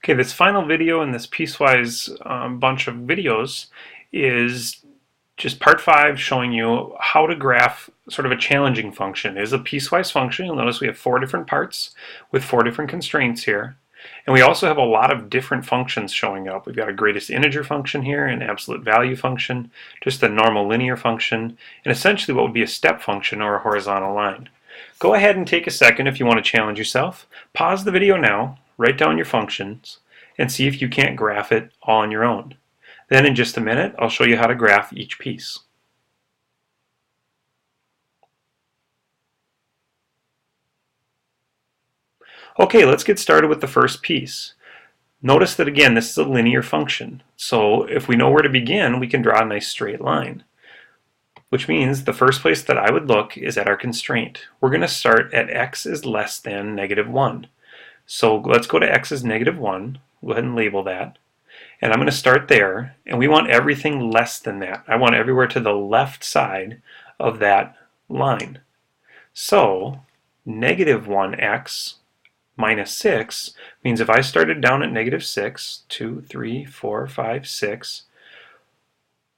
Okay, this final video in this piecewise bunch of videos is just part 5 showing you how to graph sort of a challenging function. It is a piecewise function. You'll notice we have 4 different parts with 4 different constraints here. And we also have a lot of different functions showing up. We've got a greatest integer function here, an absolute value function, just a normal linear function, and essentially what would be a step function or a horizontal line. Go ahead and take a second if you want to challenge yourself. Pause the video now, write down your functions, and see if you can't graph it all on your own. Then in just a minute, I'll show you how to graph each piece. Okay, let's get started with the first piece. Notice that again, this is a linear function. So if we know where to begin, we can draw a nice straight line, which means the first place that I would look is at our constraint. We're going to start at x is less than -1. So let's go to x is -1. Go ahead and label that. And I'm going to start there, and we want everything less than that. I want everywhere to the left side of that line. So -1x minus 6 means if I started down at -6, 2, 3, 4, 5, 6,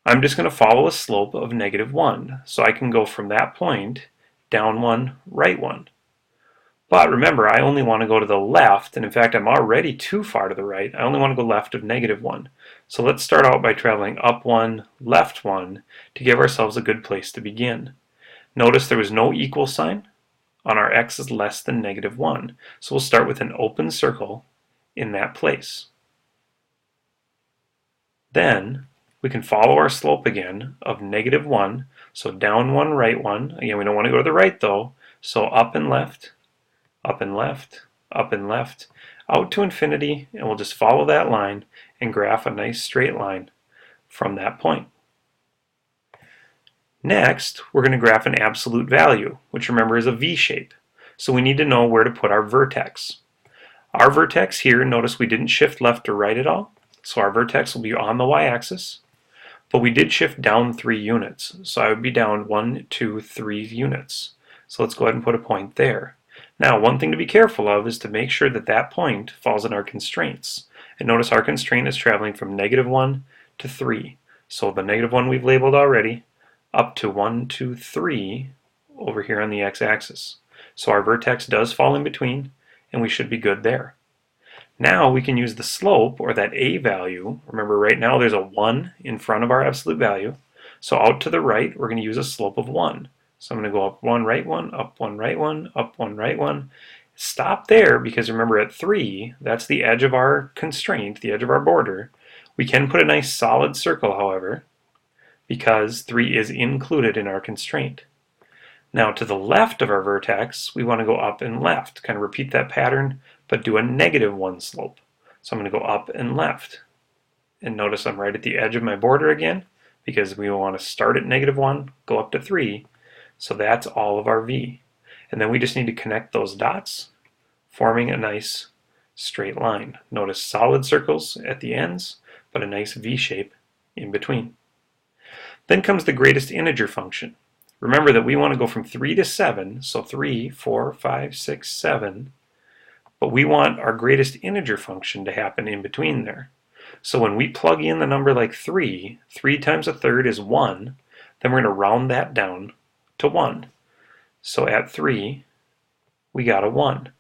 I'm just going to follow a slope of -1. So I can go from that point down 1, right 1. But remember, I only want to go to the left, and in fact I'm already too far to the right. I only want to go left of -1. So let's start out by traveling up 1, left 1 to give ourselves a good place to begin. Notice there was no equal sign on our x is less than -1. So we'll start with an open circle in that place. Then we can follow our slope again of -1. So down 1, right 1. Again, we don't want to go to the right though. So up and left, up and left, up and left, out to infinity, and we'll just follow that line and graph a nice straight line from that point. Next, we're going to graph an absolute value, which remember is a V shape. So we need to know where to put our vertex. Our vertex here, notice we didn't shift left or right at all, so our vertex will be on the y-axis, but we did shift down 3 units, so I would be down 1, 2, 3 units. So let's go ahead and put a point there. Now, one thing to be careful of is to make sure that that point falls in our constraints. And notice our constraint is traveling from -1 to 3. So the -1 we've labeled already, up to 1, 2, 3 over here on the x-axis. So our vertex does fall in between, and we should be good there. Now we can use the slope, or that a value. Remember, right now there's a 1 in front of our absolute value. So out to the right, we're going to use a slope of 1. So I'm going to go up 1, right 1, up 1, right 1, up 1, right 1. Stop there, because remember at 3, that's the edge of our constraint, the edge of our border. We can put a nice solid circle, however, because 3 is included in our constraint. Now to the left of our vertex, we want to go up and left. Kind of repeat that pattern, but do a -1 slope. So I'm going to go up and left. And notice I'm right at the edge of my border again, because we want to start at -1, go up to 3. So that's all of our V. And then we just need to connect those dots, forming a nice straight line. Notice solid circles at the ends, but a nice V shape in between. Then comes the greatest integer function. Remember that we want to go from 3 to 7, so 3, 4, 5, 6, 7, but we want our greatest integer function to happen in between there. So when we plug in the number like 3, 3 times a third is 1, then we're going to round that down to 1. So at 3, we got a 1.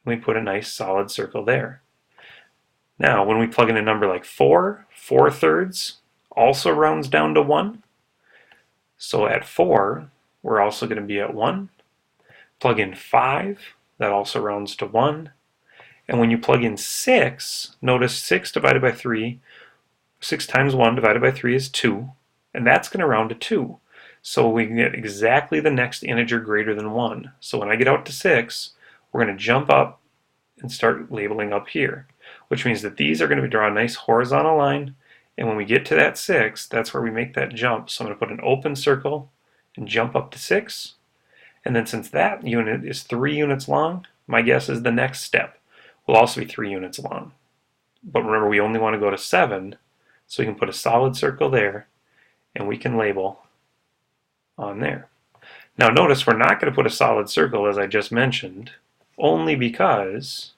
We put a nice solid circle there. Now, when we plug in a number like 4, 4 thirds also rounds down to 1. So at 4, we're also going to be at 1. Plug in 5, that also rounds to 1. And when you plug in 6, notice 6 divided by 3, 6 times 1 divided by 3 is 2, and that's going to round to 2. So we can get exactly the next integer greater than 1. So when I get out to 6, we're going to jump up and start labeling up here, which means that these are going to draw a nice horizontal line, and when we get to that 6, that's where we make that jump. So I'm going to put an open circle and jump up to 6. And then since that unit is 3 units long, my guess is the next step will also be 3 units long. But remember, we only want to go to 7, so we can put a solid circle there, and we can label on there. Now notice we're not going to put a solid circle, as I just mentioned, only because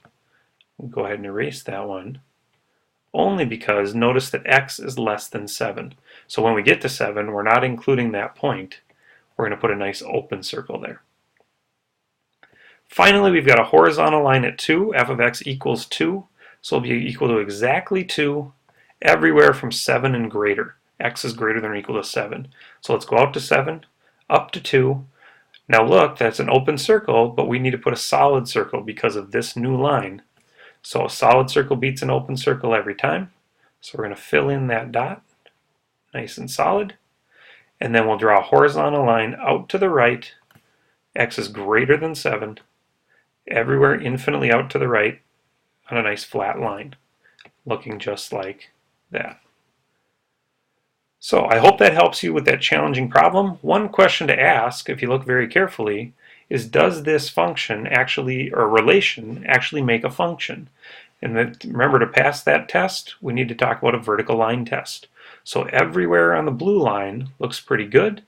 We'll go ahead and erase that one. Only because notice that x is less than 7. So when we get to 7, we're not including that point. We're going to put a nice open circle there. Finally, we've got a horizontal line at 2. F of x equals 2. So it'll be equal to exactly 2 everywhere from 7 and greater. X is greater than or equal to 7. So let's go out to 7, up to 2. Now look, that's an open circle, but we need to put a solid circle because of this new line. So a solid circle beats an open circle every time. So we're going to fill in that dot, nice and solid. And then we'll draw a horizontal line out to the right. X is greater than 7. Everywhere infinitely out to the right on a nice flat line, looking just like that. So I hope that helps you with that challenging problem. One question to ask, if you look very carefully, is does this function actually, or relation, actually make a function? And remember, to pass that test, we need to talk about a vertical line test. So everywhere on the blue line looks pretty good.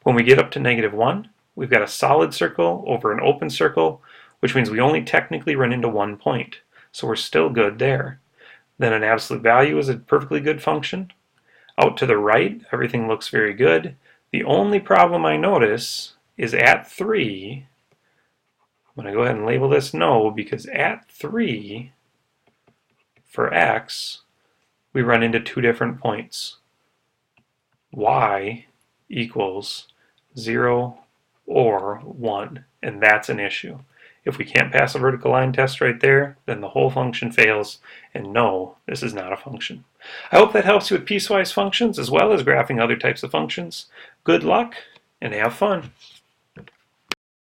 When we get up to -1, we've got a solid circle over an open circle, which means we only technically run into one point. So we're still good there. Then an absolute value is a perfectly good function. Out to the right, everything looks very good. The only problem I notice is at 3. I'm going to go ahead and label this no, because at 3, for x, we run into two different points. Y equals 0 or 1, and that's an issue. If we can't pass a vertical line test right there, then the whole function fails, and no, this is not a function. I hope that helps you with piecewise functions as well as graphing other types of functions. Good luck, and have fun.